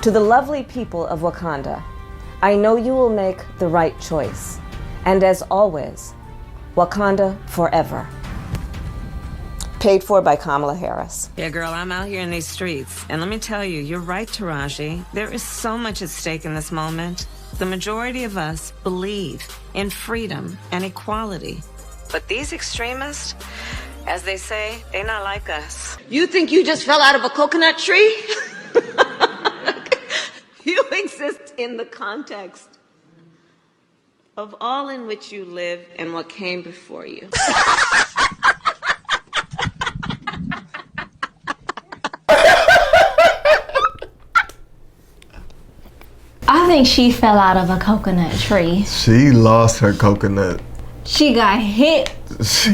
To the lovely people of Wakanda, I know you will make the right choice. And as always, Wakanda forever. Paid for by Kamala Harris. Yeah, girl, I'm out here in these streets. And let me tell you, you're right, Taraji. There is so much at stake in this moment. The majority of us believe in freedom and equality. But these extremists, as they say, they're not like us. You think you just fell out of a coconut tree? You exist in the context of all in which you live and what came before you. I think she fell out of a coconut tree. She lost her coconut. She got hit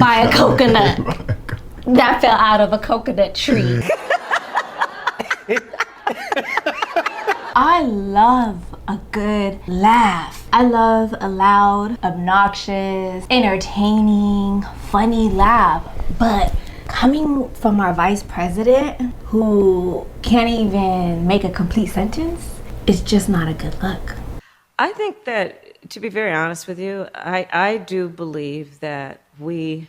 by a coconut that fell out of a coconut tree. I love a good laugh. I love a loud, obnoxious, entertaining, funny laugh. But coming from our vice president who can't even make a complete sentence, it's just not a good look. I think that, to be very honest with you, I do believe that we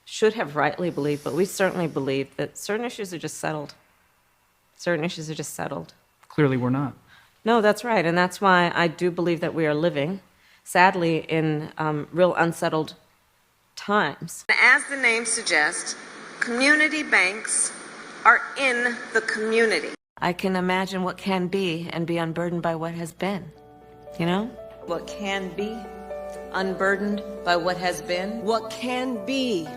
should have rightly believed, but we certainly believe that certain issues are just settled. Certain issues are just settled. Clearly we're not. No, that's right. And that's why I do believe that we are living, sadly, in real unsettled times. As the name suggests, community banks are in the community. I can imagine what can be and be unburdened by what has been. You know? What can be unburdened by what has been. What can be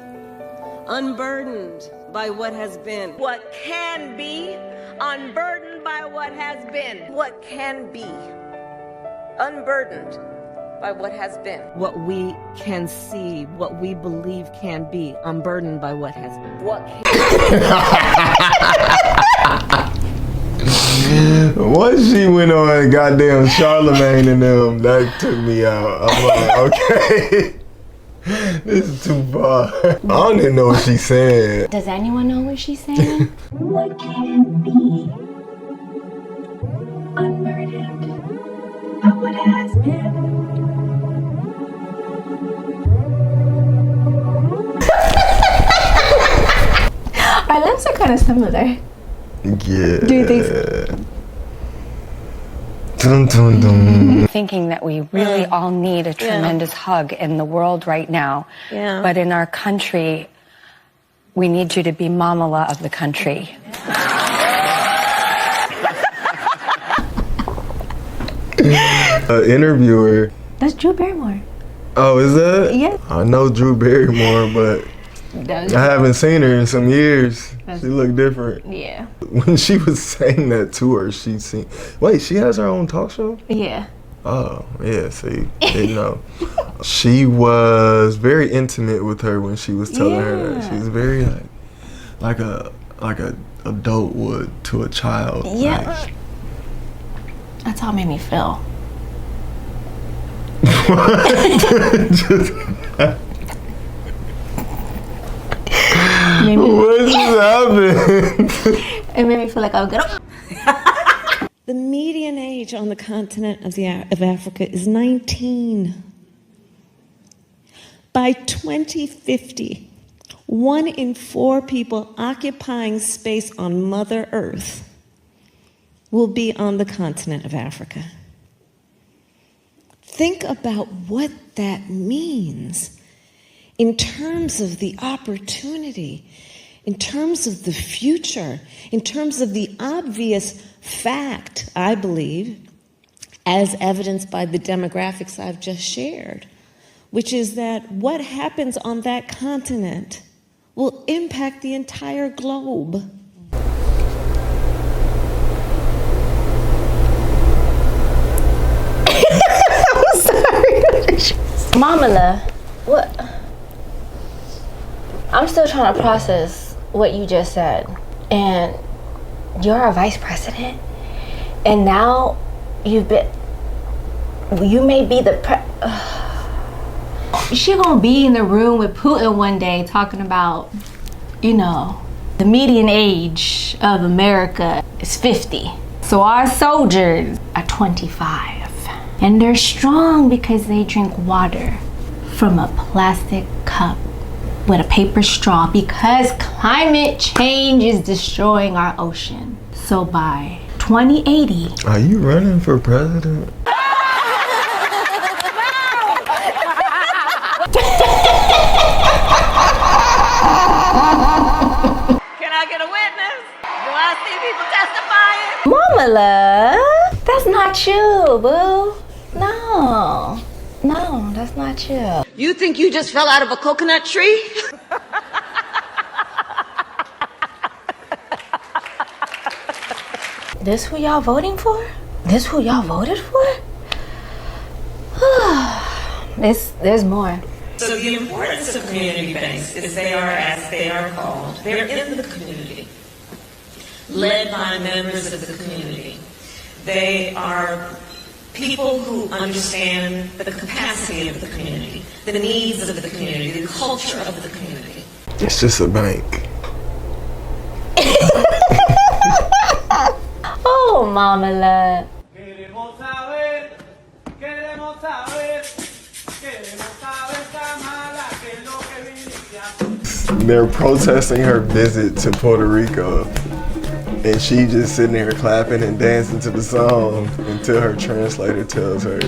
unburdened by what has been. What can be unburdened by what has been. What can be unburdened by what has been. What we can see, what we believe can be unburdened by what has been. What Once she went on goddamn Charlemagne and them, that took me out. I'm like, okay, this is too far. I don't even know what she's saying. Does anyone know what she's saying? What can be unburdened by what has been? Our lips are kind of similar. Yeah. Do you think so? Dun, dun, dun. Thinking that we really all need a tremendous hug in the world right now. Yeah. But in our country, we need you to be Mamala of the country. Interviewer. That's Drew Barrymore. Oh, is that? Yeah. I know Drew Barrymore, but I haven't seen her in some years. She looked different. Yeah. When she was saying that to her, she seemed... Wait, she has her own talk show? Yeah. Oh, yeah, see, didn't know. She was very intimate with her when she was telling her that. She was very like a adult would to a child. Yeah. Like. That's how it made me feel. What just happened? It made me feel like I was gonna. The median age on the continent of Africa is 19. By 2050, 1 in 4 people occupying space on Mother Earth will be on the continent of Africa. Think about what that means in terms of the opportunity, in terms of the future, in terms of the obvious fact, I believe, as evidenced by the demographics I've just shared, which is that what happens on that continent will impact the entire globe. I'm sorry. Mamala, what? I'm still trying to process what you just said. And you're our vice president, and now you may be the she gonna be in the room with Putin one day talking about, you know, the median age of America is 50. So our soldiers are 25. And they're strong because they drink water from a plastic cup with a paper straw because climate change is destroying our ocean. So by 2080... Are you running for president? Mamala, that's not you, boo. No, that's not you. You think you just fell out of a coconut tree? This who y'all voting for? This who y'all voted for? There's more. So the importance of community banks is they are, as they are called, they're in the community, led by members of the community. They are people who understand the capacity of the community, the needs of the community, the culture of the community. It's just a bank. Oh, Mamala. They're protesting her visit to Puerto Rico, and she just sitting there clapping and dancing to the song until her translator tells her,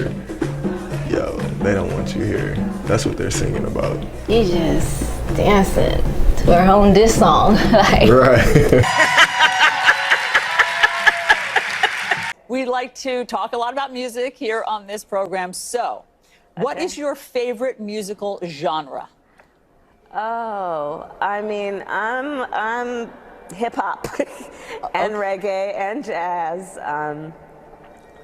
yo, they don't want you here. That's what they're singing about. You just dancing to her own diss song. Like. Right. We like to talk a lot about music here on this program. So, what is your favorite musical genre? Oh, I mean, I'm hip hop and reggae and jazz.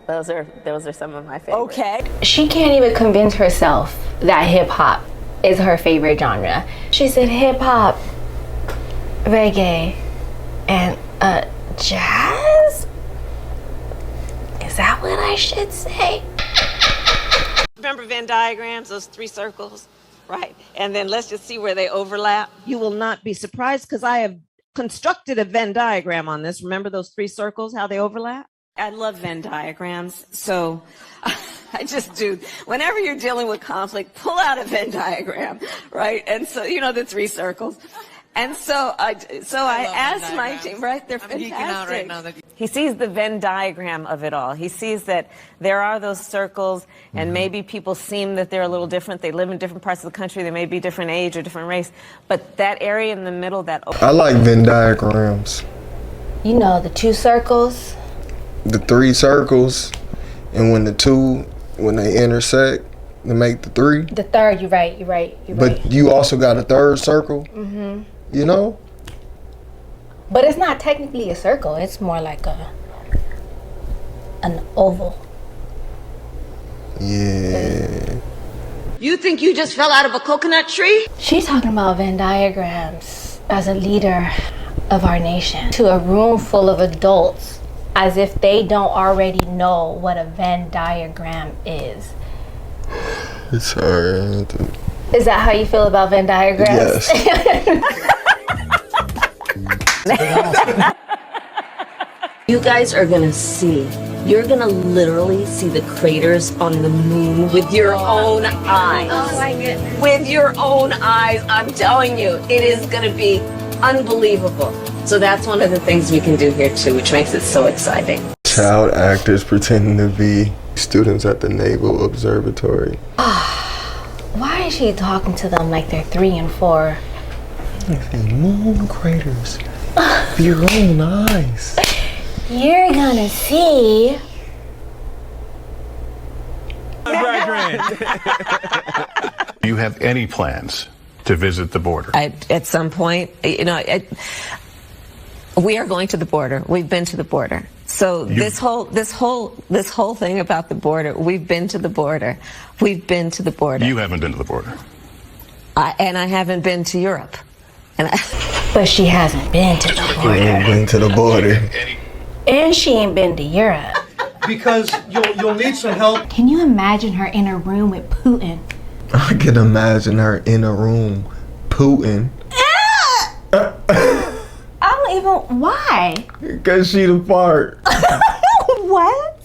Those are some of my favorites. Okay. She can't even convince herself that hip hop is her favorite genre. She said hip hop, reggae, and jazz? Is that what I should say? Remember Venn diagrams, those three circles? Right. And then let's just see where they overlap. You will not be surprised because I have constructed a Venn diagram on this. Remember those three circles, how they overlap? I love Venn diagrams. So I just do. Whenever you're dealing with conflict, pull out a Venn diagram, right? And so, you know, the three circles. And so I asked my team, right? They're fantastic. He sees the Venn diagram of it all. He sees that there are those circles, and maybe people seem that they're a little different. They live in different parts of the country. They may be different age or different race. But that area in the middle, that... I like Venn diagrams. You know, the two circles. The three circles, and when they intersect, they make the three. The third, you're right. But you also got a third circle. Mm-hmm. You know? But it's not technically a circle. It's more like an oval. Yeah. You think you just fell out of a coconut tree? She's talking about Venn diagrams as a leader of our nation to a room full of adults as if they don't already know what a Venn diagram is. It's hard. Is that how you feel about Venn diagrams? Yes. You guys are gonna see. You're gonna literally see the craters on the moon with your own eyes. Oh my goodness. With your own eyes, I'm telling you, it is gonna be unbelievable. So that's one of the things we can do here too, which makes it so exciting. Child actors pretending to be students at the Naval Observatory. Why is she talking to them like they're 3 and 4? Moon craters. With your own eyes. You're gonna see. Do you have any plans to visit the border? At some point, you know, we are going to the border. We've been to the border. So this whole thing about the border, we've been to the border. We've been to the border. You haven't been to the border. And I haven't been to Europe. But she hasn't been to the border. Been to the border. And she ain't been to Europe. Because you'll need some help. Can you imagine her in a room with Putin? I can imagine her in a room, Putin. I'm even, why? Because she the fart. What?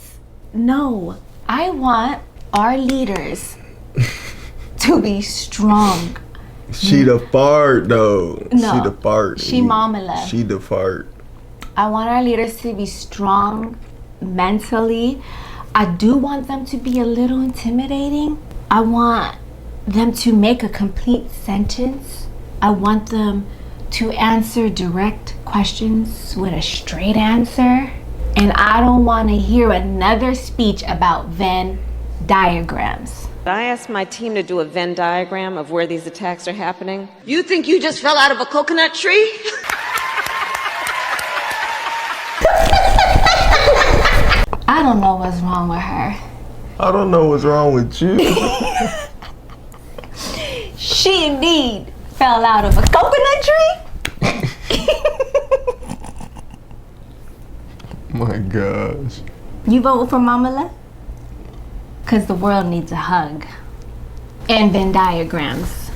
No, I want our leaders to be strong. She the fart though. No, she the fart. she Mamala. She the fart. I want our leaders to be strong mentally. I do want them to be a little intimidating. I want them to make a complete sentence. I want them to answer direct questions with a straight answer. And I don't want to hear another speech about Venn diagrams. I asked my team to do a Venn diagram of where these attacks are happening. You think you just fell out of a coconut tree? I don't know what's wrong with her. I don't know what's wrong with you. She indeed fell out of a coconut tree. My gosh. You vote for Mamala? Because the world needs a hug. And Venn diagrams.